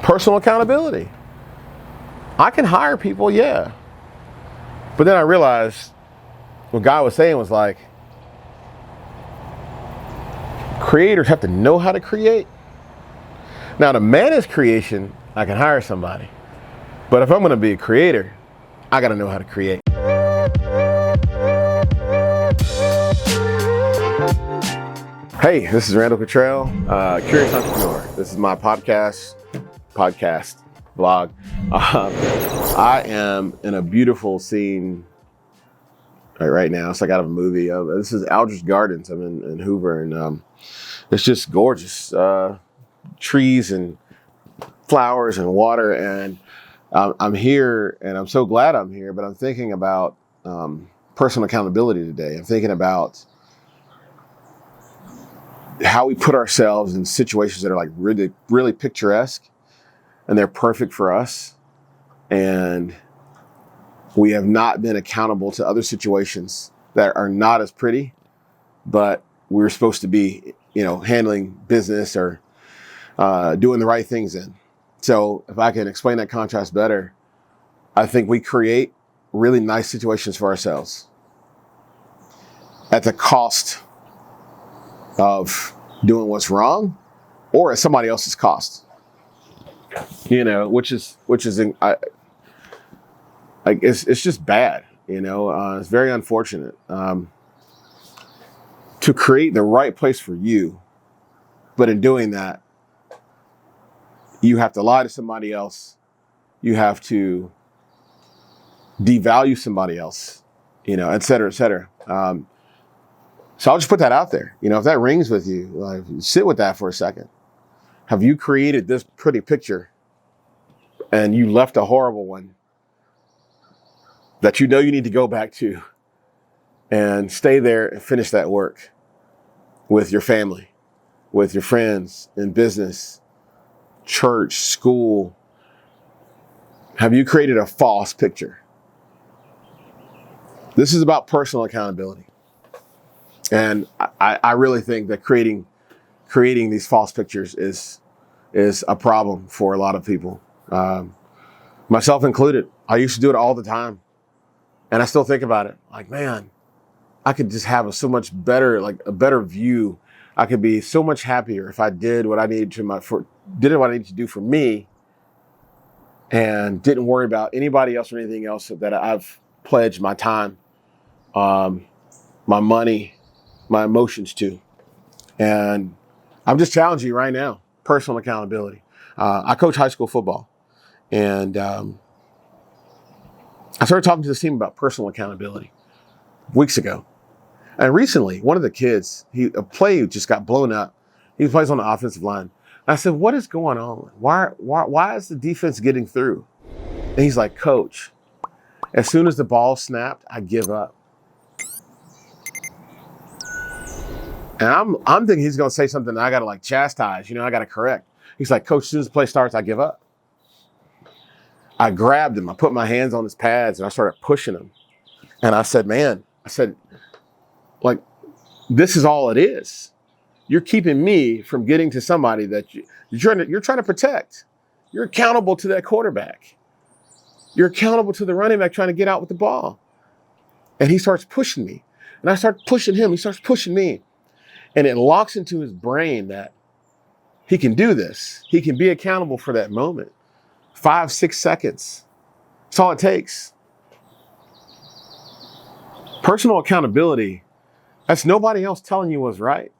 Personal accountability. I can hire people, yeah. But then I realized what God was saying was like, creators have to know how to create. Now, to manage creation, I can hire somebody. But if I'm going to be a creator, I got to know how to create. Hey, this is Randall Cottrell, Curious Entrepreneur. This is my podcast, vlog. I am in a beautiful scene right now. It's like out of a movie. This is Aldrich Gardens. I'm in Hoover, and it's just gorgeous. Trees and flowers and water, and I'm here, and I'm so glad I'm here, but I'm thinking about personal accountability today. I'm thinking about how we put ourselves in situations that are like really, really picturesque, and they're perfect for us, and we have not been accountable to other situations that are not as pretty, but we're supposed to be, handling business or doing the right things in. So if I can explain that contrast better, I think we create really nice situations for ourselves at the cost of doing what's wrong, or at somebody else's cost. Which is it's just bad. It's very unfortunate to create the right place for you, but in doing that, you have to lie to somebody else. You have to devalue somebody else, et cetera, et cetera. So I'll just put that out there. If that rings with you, like, sit with that for a second. Have you created this pretty picture and you left a horrible one that you need to go back to and stay there and finish that work with your family, with your friends, in business, church, school? Have you created a false picture? This is about personal accountability. And I really think that creating these false pictures is a problem for a lot of people, myself included. I used to do it all the time, and I still think about it. Like, man, I could just have a better view. I could be so much happier if I did what I needed to do for me, and didn't worry about anybody else or anything else that I've pledged my time, my money, my emotions to. And I'm just challenging you right now, personal accountability. I coach high school football, and I started talking to this team about personal accountability weeks ago. And recently, one of the kids, a play just got blown up. He plays on the offensive line. I said, what is going on? Why is the defense getting through? And he's like, Coach, as soon as the ball snapped, I give up. And I'm thinking he's going to say something that I got to chastise, I got to correct. He's like, Coach, as soon as the play starts, I give up. I grabbed him. I put my hands on his pads and I started pushing him. And I said, this is all it is. You're keeping me from getting to somebody that you're trying to protect. You're accountable to that quarterback. You're accountable to the running back trying to get out with the ball. And he starts pushing me. And I start pushing him. He starts pushing me. And it locks into his brain that he can do this. He can be accountable for that moment. 5-6 seconds. That's all it takes. Personal accountability, that's nobody else telling you what's right.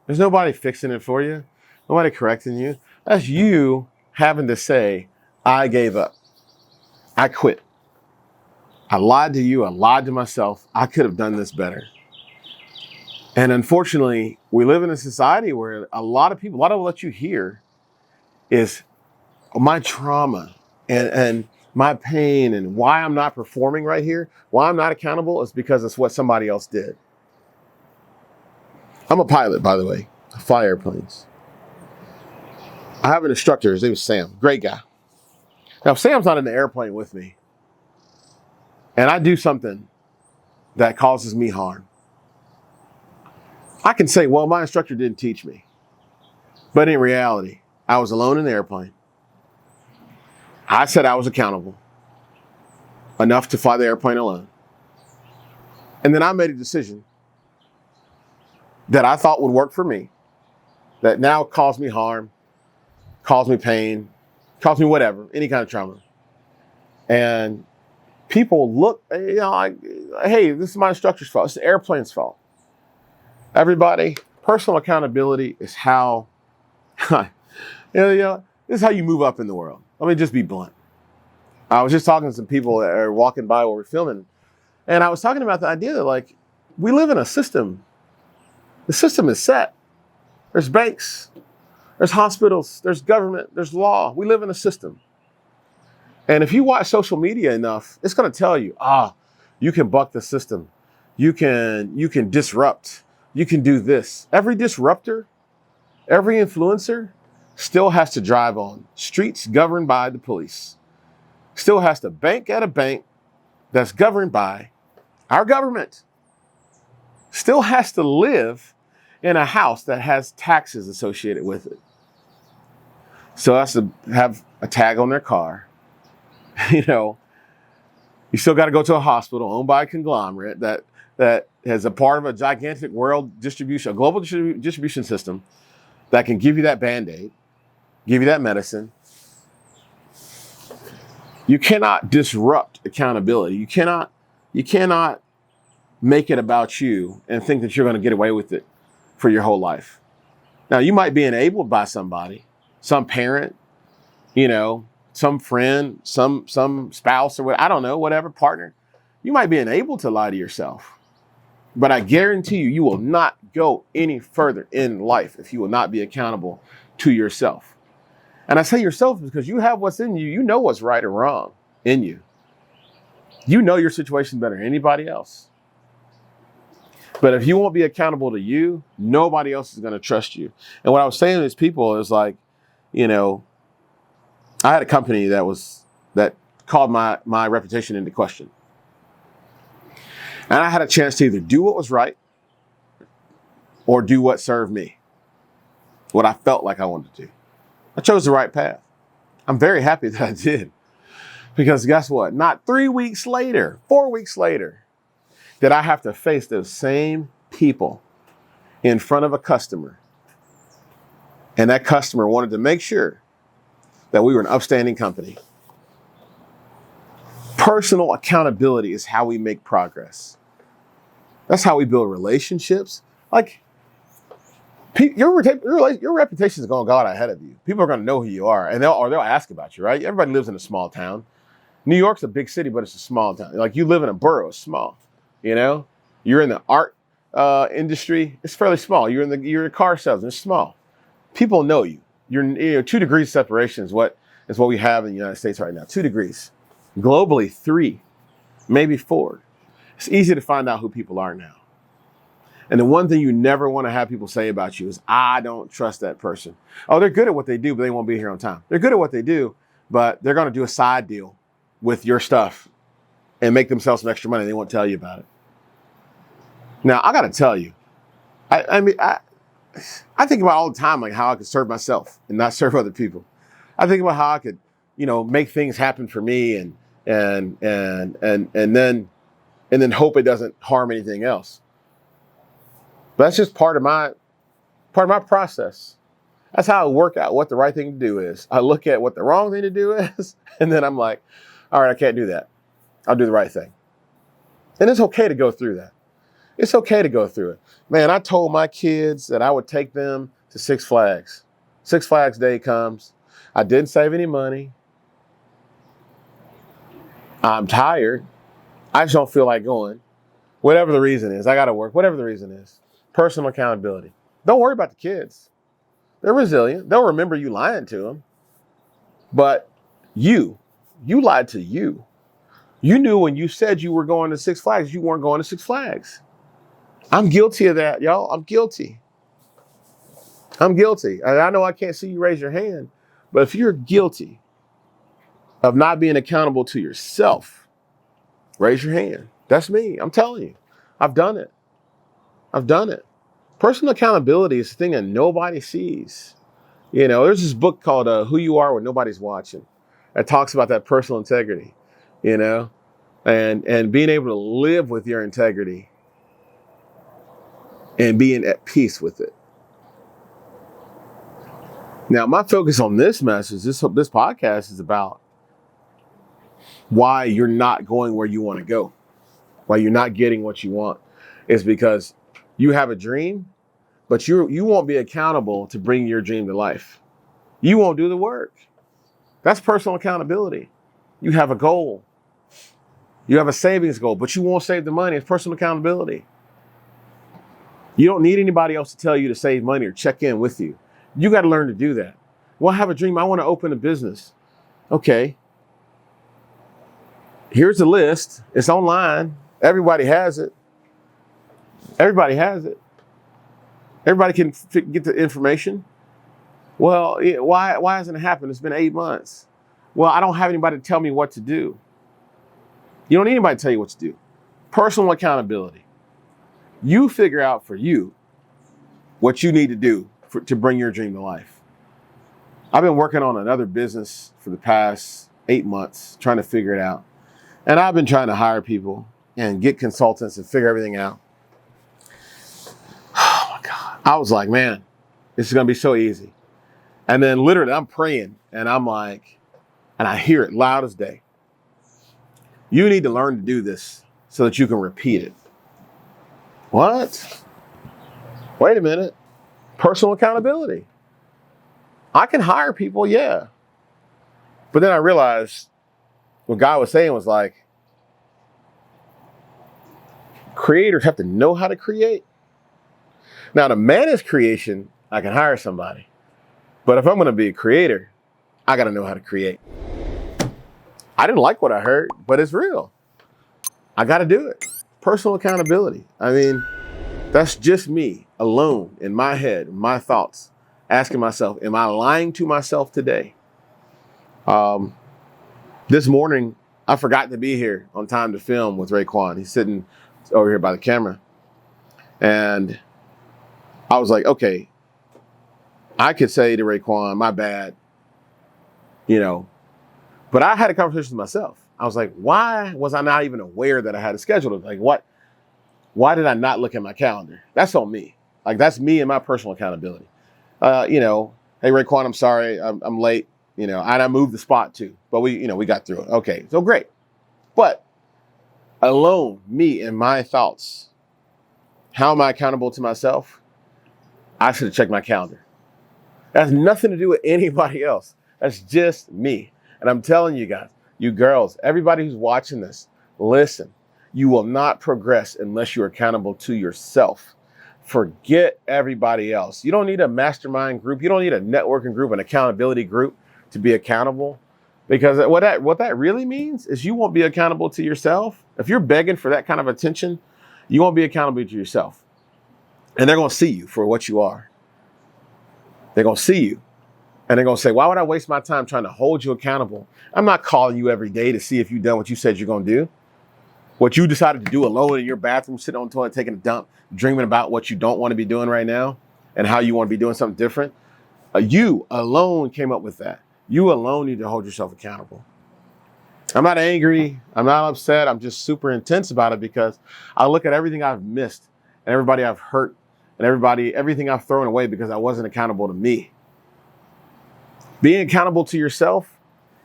There's nobody fixing it for you. Nobody correcting you. That's you having to say, I gave up. I quit. I lied to you. I lied to myself. I could have done this better. And unfortunately, we live in a society where a lot of what you hear is my trauma and my pain, and why I'm not performing right here, why I'm not accountable is because it's what somebody else did. I'm a pilot, by the way. I fly airplanes. I have an instructor. His name is Sam. Great guy. Now, if Sam's not in the airplane with me, and I do something that causes me harm, I can say, well, my instructor didn't teach me. But in reality, I was alone in the airplane. I said I was accountable enough to fly the airplane alone. And then I made a decision that I thought would work for me, that now caused me harm, caused me pain, caused me whatever, any kind of trauma. And people look, like, hey, this is my instructor's fault. It's the airplane's fault. Everybody, personal accountability is how, this is how you move up in the world. Let me just be blunt. I was just talking to some people that are walking by while we're filming, and I was talking about the idea that, like, we live in a system. The system is set. There's banks, there's hospitals, there's government, there's law. We live in a system. And if you watch social media enough, it's going to tell you, you can buck the system. You can disrupt. You can do this. Every disruptor, every influencer still has to drive on streets governed by the police. Still has to bank at a bank that's governed by our government. Still has to live in a house that has taxes associated with it. So has to have a tag on their car. You still got to go to a hospital owned by a conglomerate that has a part of a gigantic world distribution, a global distribution system that can give you that Band-Aid, give you that medicine. You cannot disrupt accountability. You cannot make it about you and think that you're going to get away with it for your whole life. Now, you might be enabled by somebody, some parent, some friend, some spouse, or what, I don't know, whatever, partner. You might be enabled to lie to yourself. But I guarantee you will not go any further in life if you will not be accountable to yourself. And I say yourself because you have what's in you. You know what's right or wrong in you. You know your situation better than anybody else. But if you won't be accountable to you, nobody else is going to trust you. And what I was saying to these people is like, I had a company that called my reputation into question. And I had a chance to either do what was right or do what served me, what I felt like I wanted to do. I chose the right path. I'm very happy that I did. Because guess what? Not 3 weeks later, 4 weeks later, did I have to face those same people in front of a customer. And that customer wanted to make sure that we were an upstanding company. Personal accountability is how we make progress. That's how we build relationships. Like, your reputation is going to go out ahead of you. People are going to know who you are, and they'll ask about you, right? Everybody lives in a small town. New York's a big city, but it's a small town. Like, you live in a borough, it's small. You're in the art industry, it's fairly small. You're in car sales, it's small. People know you. You're 2 degrees separation is what we have in the United States right now. 2 degrees. Globally, 3, maybe 4. It's easy to find out who people are now. And the one thing you never want to have people say about you is, I don't trust that person. Oh, they're good at what they do, but they won't be here on time. They're good at what they do, but they're going to do a side deal with your stuff and make themselves some extra money. They won't tell you about it. Now, I got to tell you, I think about all the time, like how I could serve myself and not serve other people. I think about how I could, make things happen for me and then hope it doesn't harm anything else. But that's just part of my process. That's how I work out what the right thing to do is. I look at what the wrong thing to do is, and then I'm like, all right, I can't do that. I'll do the right thing. And it's okay to go through that. It's okay to go through it. Man, I told my kids that I would take them to Six Flags. Six Flags Day comes. I didn't save any money. I'm tired. I just don't feel like going. Whatever the reason is, I got to work. Whatever the reason is. Personal accountability. Don't worry about the kids. They're resilient. They'll remember you lying to them. But you lied to you. You knew when you said you were going to Six Flags, you weren't going to Six Flags. I'm guilty of that, y'all. I'm guilty. And I know I can't see you raise your hand, but if you're guilty of not being accountable to yourself, raise your hand. That's me. I'm telling you. I've done it. Personal accountability is the thing that nobody sees. There's this book called Who You Are When Nobody's Watching. that talks about that personal integrity, you know, and being able to live with your integrity and being at peace with it. Now, my focus on this message, this podcast is about why you're not going where you want to go, why you're not getting what you want. It's because you have a dream, but you won't be accountable to bring your dream to life. You won't do the work. That's personal accountability. You have a goal. You have a savings goal, but you won't save the money. It's personal accountability. You don't need anybody else to tell you to save money or check in with you. You got to learn to do that. Well, I have a dream. I want to open a business. Okay. Here's the list. It's online. Everybody has it. Everybody has it. Everybody can get the information. Well, why hasn't it happened? It's been 8 months. Well, I don't have anybody to tell me what to do. You don't need anybody to tell you what to do. Personal accountability. You figure out for you what you need to do to bring your dream to life. I've been working on another business for the past 8 months, trying to figure it out. And I've been trying to hire people and get consultants and figure everything out. Oh my God. I was like, man, this is going to be so easy. And then literally I'm praying and I'm like, and I hear it loud as day. You need to learn to do this so that you can repeat it. What? Wait a minute. Personal accountability. I can hire people, yeah. But then I realized what God was saying was like, creators have to know how to create. Now, to manage creation, I can hire somebody. But if I'm going to be a creator, I got to know how to create. I didn't like what I heard, but it's real. I got to do it. Personal accountability. I mean, that's just me alone in my head, my thoughts, asking myself, am I lying to myself today? This morning, I forgot to be here on time to film with Raekwon. He's sitting over here by the camera. And I was like, okay, I could say to Raekwon, my bad, you know, but I had a conversation with myself. I was like, why was I not even aware that I had a schedule? Like, why did I not look at my calendar? That's on me. Like, that's me and my personal accountability. You know, hey, Raekwon, I'm sorry, I'm late, you know, and I moved the spot too, but we got through it. Okay, so great. But alone, me and my thoughts, how am I accountable to myself? I should have checked my calendar. That has nothing to do with anybody else. That's just me. And I'm telling you guys, you girls, everybody who's watching this, listen, you will not progress unless you're accountable to yourself. Forget everybody else. You don't need a mastermind group. You don't need a networking group, an accountability group to be accountable. Because what that really means is you won't be accountable to yourself. If you're begging for that kind of attention, you won't be accountable to yourself. And they're going to see you for what you are. They're going to see you. And they're going to say, why would I waste my time trying to hold you accountable? I'm not calling you every day to see if you've done what you said you're going to do. What you decided to do alone in your bathroom, sitting on the toilet, taking a dump, dreaming about what you don't want to be doing right now and how you want to be doing something different. You alone came up with that. You alone need to hold yourself accountable. I'm not angry. I'm not upset. I'm just super intense about it because I look at everything I've missed and everybody I've hurt and everything I've thrown away because I wasn't accountable to me. Being accountable to yourself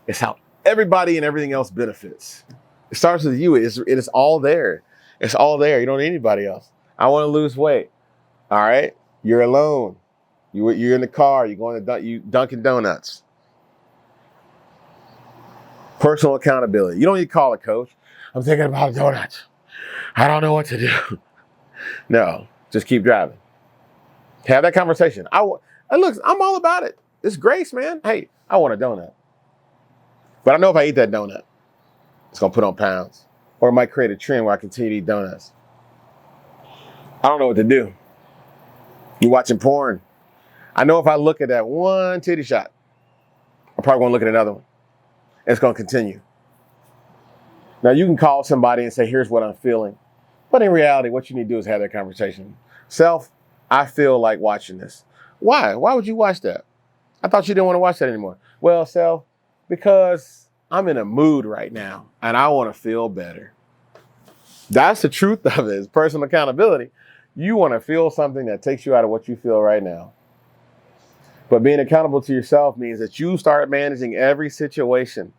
is how everybody and everything else benefits. It starts with you. It is all there. It's all there. You don't need anybody else. I want to lose weight. All right. You're alone. You're in the car. You're going to Dunkin' Donuts. Personal accountability. You don't need to call a coach. I'm thinking about donuts. I don't know what to do. No, just keep driving. Have that conversation. Look, I'm all about it. It's grace, man. Hey, I want a donut. But I know if I eat that donut, it's going to put on pounds. Or it might create a trend where I continue to eat donuts. I don't know what to do. You're watching porn. I know if I look at that one titty shot, I'm probably going to look at another one. And it's going to continue. Now, you can call somebody and say, here's what I'm feeling. But in reality, what you need to do is have that conversation. Self, I feel like watching this. Why? Why would you watch that? I thought you didn't want to watch that anymore. Well, self, Because I'm in a mood right now and I want to feel better. That's the truth of it, is personal accountability. You want to feel something that takes you out of what you feel right now. But being accountable to yourself means that you start managing every situation,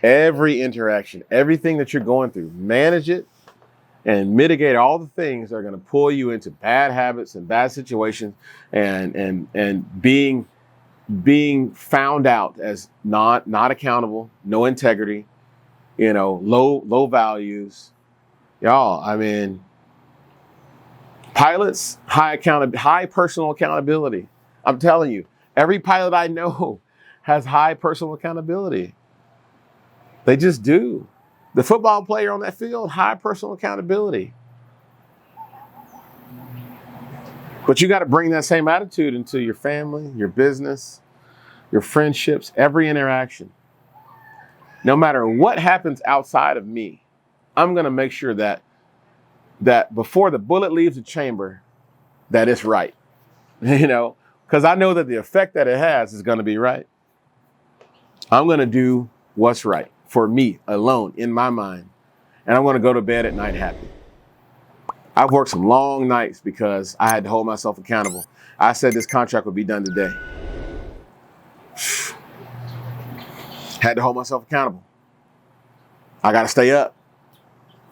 every interaction, everything that you're going through. Manage it and mitigate all the things that are going to pull you into bad habits and bad situations, and being found out as not accountable, no integrity, low values. Y'all, I mean, pilots, high personal accountability. I'm telling you, every pilot I know has high personal accountability. They just do. The football player on that field, high personal accountability. But you got to bring that same attitude into your family, your business, your friendships, every interaction. No matter what happens outside of me, I'm going to make sure that before the bullet leaves the chamber, that it's right. Because I know that the effect that it has is going to be right. I'm going to do what's right for me alone in my mind. And I'm going to go to bed at night happy. I've worked some long nights because I had to hold myself accountable. I said this contract would be done today. Had to hold myself accountable. I got to stay up.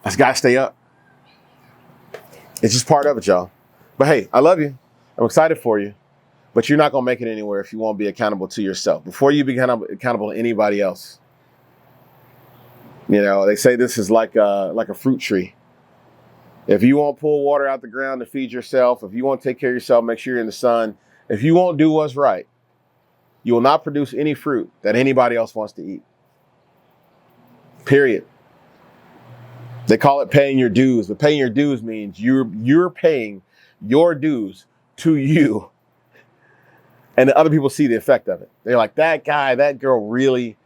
I just got to stay up. It's just part of it, y'all. But hey, I love you. I'm excited for you. But you're not going to make it anywhere if you won't be accountable to yourself. Before you become accountable to anybody else. They say this is like a fruit tree. If you won't pull water out the ground to feed yourself, if you won't take care of yourself, make sure you're in the sun. If you won't do what's right, you will not produce any fruit that anybody else wants to eat. Period. They call it paying your dues, but paying your dues means you're paying your dues to you. And the other people see the effect of it. They're like, that guy, that girl, really,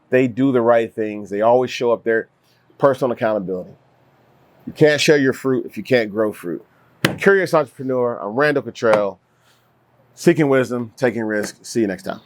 they do the right things. They always show up there. Personal accountability. You can't share your fruit if you can't grow fruit. Curious Entrepreneur. I'm Randall Cottrell. Seeking wisdom, taking risks. See you next time.